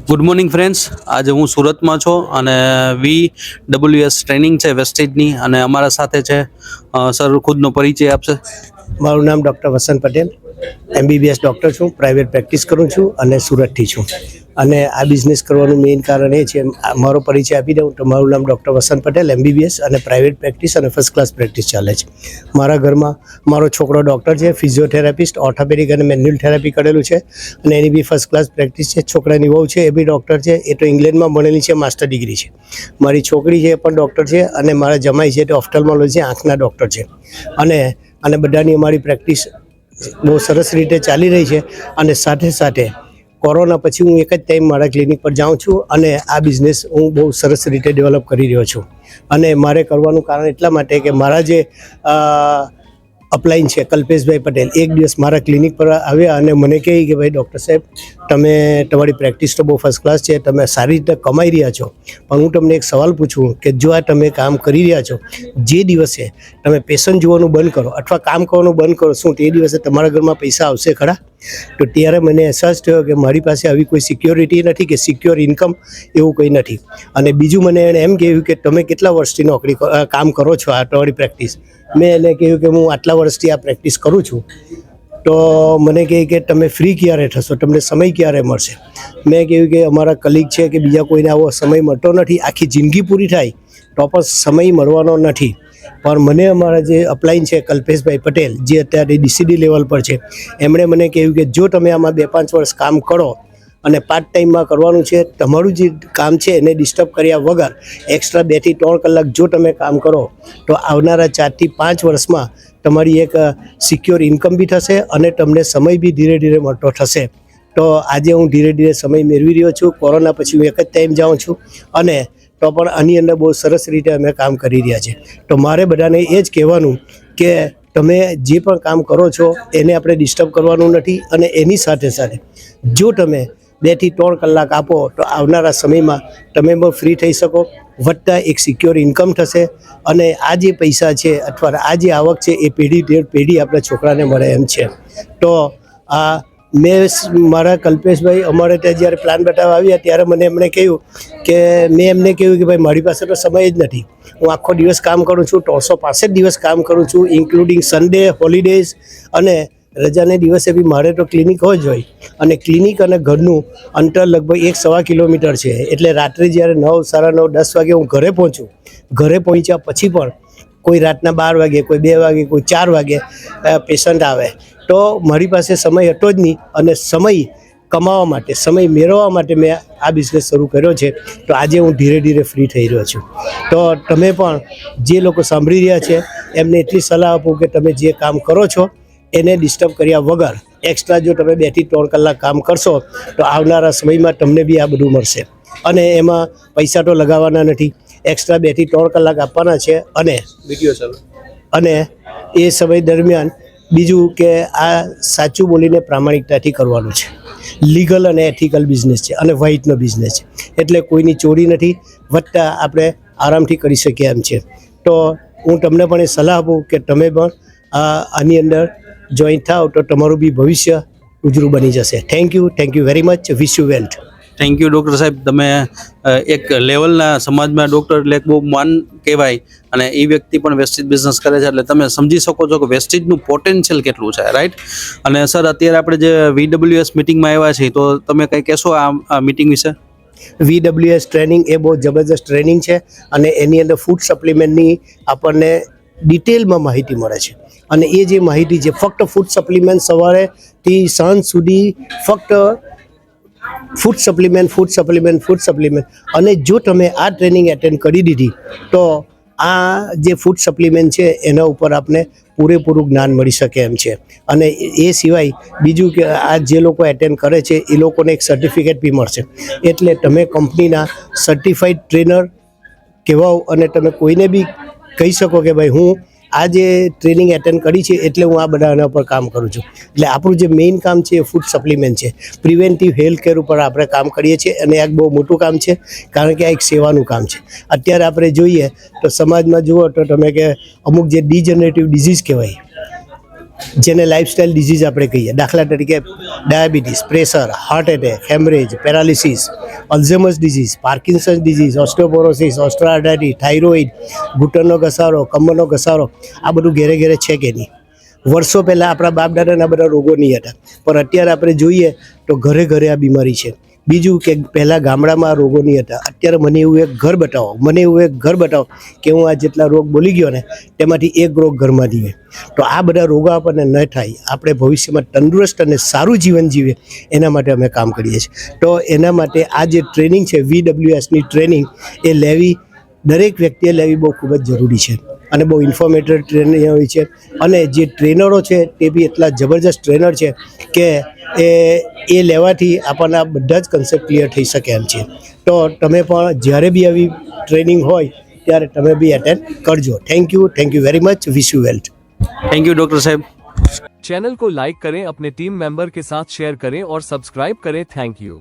Good morning friends, આજે હું સુરતમાં છું અને VWS ટ્રેનિંગ છે વેસ્ટેજની અને અમારા સાથે છે સર ખુદનો પરિચય આપશે. મારું નામ ડૉક્ટર વસંત પટેલ, MBBS ડૉક્ટર છું, પ્રાઇવેટ પ્રેક્ટિસ કરું છું અને સુરતથી છું. અને આ બિઝનેસ કરવાનું મેઇન કારણ એ છે, મારો પરિચય આપી દઉં તો મારું નામ ડૉક્ટર વસંત પટેલ, MBBS અને પ્રાઇવેટ પ્રેક્ટિસ અને ફર્સ્ટ ક્લાસ પ્રેક્ટિસ ચાલે છે. મારા ઘરમાં મારો છોકરો ડૉક્ટર છે, ફિઝિયોથેરાપિસ્ટ, ઓર્થોપેડિક અને મેન્યુઅલ થેરાપી કરેલું છે અને એની બી ફર્સ્ટ ક્લાસ પ્રેક્ટિસ છે. છોકરાની વહુ છે એ બી ડૉક્ટર છે, એ તો ઇંગ્લેન્ડમાં ભણેલી છે, માસ્ટર ડિગ્રી છે. મારી છોકરી છે એ પણ ડૉક્ટર છે અને મારા જમાઈ છે તે ઓફ્થલ્મોલોજી આંખના ડૉક્ટર છે. અને બધાની અમારી પ્રેક્ટિસ બહુ સરસ રીતે ચાલી રહી છે. અને સાથે સાથે કોરોના પછી હું એક જ ટાઈમ મારા ક્લિનિક પર જાઉં છું અને આ બિઝનેસ હું બહુ સરસ રીતે ડેવલપ કરી રહ્યો છું. અને મારે કરવાનું કારણ એટલા માટે કે મારા જે અપલાઈન છે કલ્પેશભાઈ પટેલ એક દિવસ મારા ક્લિનિક પર આવ્યા અને મને કહે કે ભાઈ ડૉક્ટર સાહેબ, તમારી પ્રેક્ટિસ તો બહુ ફર્સ્ટ ક્લાસ છે, તમે સારી રીતે કમાઈ રહ્યા છો, પણ હું તમને એક સવાલ પૂછું કે જો આ તમે કામ કરી રહ્યા છો, જે દિવસે તમે પેશન્ટ જોવાનું બંધ કરો અથવા કામ કરવાનું બંધ કરો, શું તે દિવસે તમારા ઘરમાં પૈસા આવશે ખરા? તો ત્યારે મને અહેસાસ થયો કે મારી પાસે આવી કોઈ સિક્યોરિટી નથી કે સિક્યોર ઇન્કમ એવું કંઈ નથી. અને બીજું મને એણે એમ કહ્યું કે તમે કેટલા વર્ષથી કામ કરો છો આ તમારી પ્રેક્ટિસ? મેં એને કહ્યું કે હું આટલા વર્ષથી આ પ્રેક્ટિસ કરું છું. તો મને કહે કે તમે ફ્રી ક્યારે થશો, તમને સમય ક્યારે મળશે? મેં કહ્યું કે અમારા કલીગ છે કે બીજા કોઈને આવો સમય મળતો નથી, આખી જિંદગી પૂરી થાય તો પણ સમય મળવાનો નથી. પણ મને અમારા જે અપલાઈન છે કલ્પેશભાઈ પટેલ, જે અત્યારે DCD લેવલ પર છે, એમણે મને કહ્યું કે જો તમે આમાં 2-5 વર્ષ કામ કરો અને પાર્ટ ટાઈમમાં કરવાનું છે, તમારું જે કામ છે એને ડિસ્ટર્બ કર્યા વગર એક્સ્ટ્રા 2 થી 3 કલાક જો તમે કામ કરો તો આવનારા 4 થી 5 વર્ષમાં તમારી એક સિક્યોર ઇન્કમ બી થશે અને તમને સમય બી ધીરે ધીરે મળતો થશે. તો આજે હું ધીરે ધીરે સમય મેળવી રહ્યો છું. કોરોના પછી હું એક જ ટાઈમ જાઉં છું અને તો પણ આની અંદર બહુ સરસ રીતે અમે કામ કરી રહ્યા છીએ. તો મારે બધાને એ જ કહેવાનું કે તમે જે પણ કામ કરો છો એને આપણે ડિસ્ટર્બ કરવાનું નથી. અને એની સાથે સાથે જો તમે 2 થી 3 કલાક આપો તો આવનારા સમયમાં તમે પણ ફ્રી થઈ શકો, વધતા એક સિક્યોર ઇન્કમ થશે અને આ જે પૈસા છે અથવા આ જે આવક છે એ પેઢી દર પેઢી આપણા છોકરાને મળે એમ છે. તો આ મેં મારા કલ્પેશભાઈ અમારે ત્યાં જ્યારે પ્લાન બતાવવા આવ્યા ત્યારે મને એમણે કહ્યું કે મેં એમને કહ્યું કે ભાઈ મારી પાસે તો સમય જ નથી, હું આખો દિવસ કામ કરું છું, 365 દિવસ કામ કરું છું, ઇન્ક્લુડિંગ સન્ડે, હોલિડેઝ અને રજાને દિવસે બી મારે તો ક્લિનિક હોય જ હોય. અને ક્લિનિક અને ઘરનું અંતર લગભગ 1-1.25 કિલોમીટર છે. એટલે રાત્રે જ્યારે 9, 9:30, 10 વાગે હું ઘરે પહોંચું, ઘરે પહોંચ્યા પછી પણ કોઈ રાતના 12 વાગે, કોઈ 2 વાગે, કોઈ 4 વાગે પેશન્ટ આવે તો મારી પાસે સમય હતો જ નહીં. અને સમય કમાવા માટે, સમય મેળવવા માટે મેં આ બિઝનેસ શરૂ કર્યો છે. તો આજે હું ધીરે ધીરે ફ્રી થઈ રહ્યો છું. તો તમે પણ જે લોકો સાંભળી રહ્યા છે એમને એટલી સલાહ આપું કે તમે જે કામ કરો છો એને ડિસ્ટર્બ કર્યા વગર એક્સ્ટ્રા જો તમે 2 થી 3 કલાક કામ કરશો તો આવનારા સમયમાં તમને બી આ બધું મળશે. અને એમાં પૈસા તો લગાવવાના નથી, એક્સ્ટ્રા 2 થી 3 કલાક આપવાના છે. અને એ સમય દરમિયાન બીજું કે આ સાચું બોલીને પ્રામાણિકતાથી કરવાનું છે. લીગલ અને એથિકલ બિઝનેસ છે અને વ્હાઇટનો બિઝનેસ છે, એટલે કોઈની ચોરી નથી, વધતા આપણે આરામથી કરી શકીએ એમ છે. તો હું તમને પણ એ સલાહ આપું કે તમે પણ આની અંદર જોઈન થાવ તો તમારું બી ભવિષ્ય ઉજળું બની જશે. Thank you very much. Wish you wealth. Thank you doctor સાહેબ. તમે એક લેવલના સમાજમાં ડૉક્ટર એટલે એક બહુ માન કહેવાય અને એ વ્યક્તિ પણ વેસ્ટેજ બિઝનેસ કરે છે એટલે તમે સમજી શકો છો કે વેસ્ટેજનું પોટેન્શિયલ કેટલું છે, રાઈટ? અને સર અત્યારે આપણે જે VWS મિટિંગમાં આવ્યા છીએ તો તમે કંઈ કહેશો આ મિટિંગ વિશે? VWS ટ્રેનિંગ એ બહુ જબરદસ્ત ટ્રેનિંગ છે અને એની અંદર ફૂડ સપ્લિમેન્ટની આપણને ડિટેલમાં માહિતી મળે છે. અને એ જે માહિતી છે ફક્ત ફૂડ સપ્લિમેન્ટ સવારેથી સાંજ સુધી ફક્ત ફૂડ સપ્લિમેન્ટ. અને જો તમે આ ટ્રેનિંગ એટેન્ડ કરી દીધી તો આ જે ફૂડ સપ્લિમેન્ટ છે એના ઉપર આપને પૂરેપૂરું જ્ઞાન મળી શકે એમ છે. અને એ સિવાય બીજું કે આ જે લોકો એટેન્ડ કરે છે એ લોકોને એક સર્ટિફિકેટ બી મળશે. એટલે તમે કંપનીના સર્ટિફાઈડ ટ્રેનર કહેવાઓ અને તમે કોઈને બી કહી શકો કે ભાઈ હું આ જે ટ્રેનિંગ એટેન્ડ કરી છે એટલે હું આ બધાના પર કામ કરું છું. એટલે આપણું જે મેઇન કામ છે એ ફૂડ સપ્લિમેન્ટ છે, પ્રિવેન્ટિવ હેલ્થ કેર ઉપર આપણે કામ કરીએ છીએ. અને આ એક બહુ મોટું કામ છે કારણ કે આ એક સેવાનું કામ છે. અત્યારે આપણે જોઈએ તો સમાજમાં જુઓ તો તમે કે અમુક જે ડિજનરેટિવ ડિઝીઝ કહેવાય, જેને લાઇફસ્ટાઇલ ડિઝીઝ આપણે કહીએ, દાખલા તરીકે diabetes, pressure, heart attack, haemorrhage, paralysis Alzheimer's disease, Parkinson's disease, osteoporosis, osteoarthritis, thyroid, ઘૂંટણનો ઘસારો, કમરનો ઘસારો, આ બધું ઘેરે ઘેરે છે કે નહીં? વર્ષો પહેલાં આપણા બાપ દાદાના બધા રોગો નહીં હતા, પણ અત્યારે આપણે જોઈએ તો ઘરે ઘરે આ બીમારી છે. બીજું કે પહેલાં ગામડામાં આ રોગો નહીં હતા, અત્યારે મને એવું એક ઘર બતાવો કે હું આ જેટલા રોગ બોલી ગયો ને તેમાંથી એક રોગ ઘરમાં જીવે. તો આ બધા રોગો આપણને ન થાય, આપણે ભવિષ્યમાં તંદુરસ્ત અને સારું જીવન જીવીએ એના માટે અમે કામ કરીએ છીએ. તો એના માટે આ જે ટ્રેનિંગ છે VWSની ટ્રેનિંગ એ લેવી દરેક વ્યક્તિએ લેવી બહુ ખૂબ જ જરૂરી છે અને બહુ ઇન્ફોર્મેટિવ ટ્રેનિંગ હોય છે. અને જે ટ્રેનરો છે તે બી એટલા જબરજસ્ત ટ્રેનર છે કે એ લેવાથી આપણને બધા જ કન્સેપ્ટ ક્લિયર થઈ શકે એમ છે. તો તમે પણ જ્યારે બી આવી ટ્રેનિંગ હોય ત્યારે તમે બી એટેન્ડ કરજો. Thank you very much. Wish you wealth. Thank you doctor साहब. चैनल को लाइक करें, अपने टीम मेंबर के साथ शेयर करें और सब्सक्राइब करें. Thank you.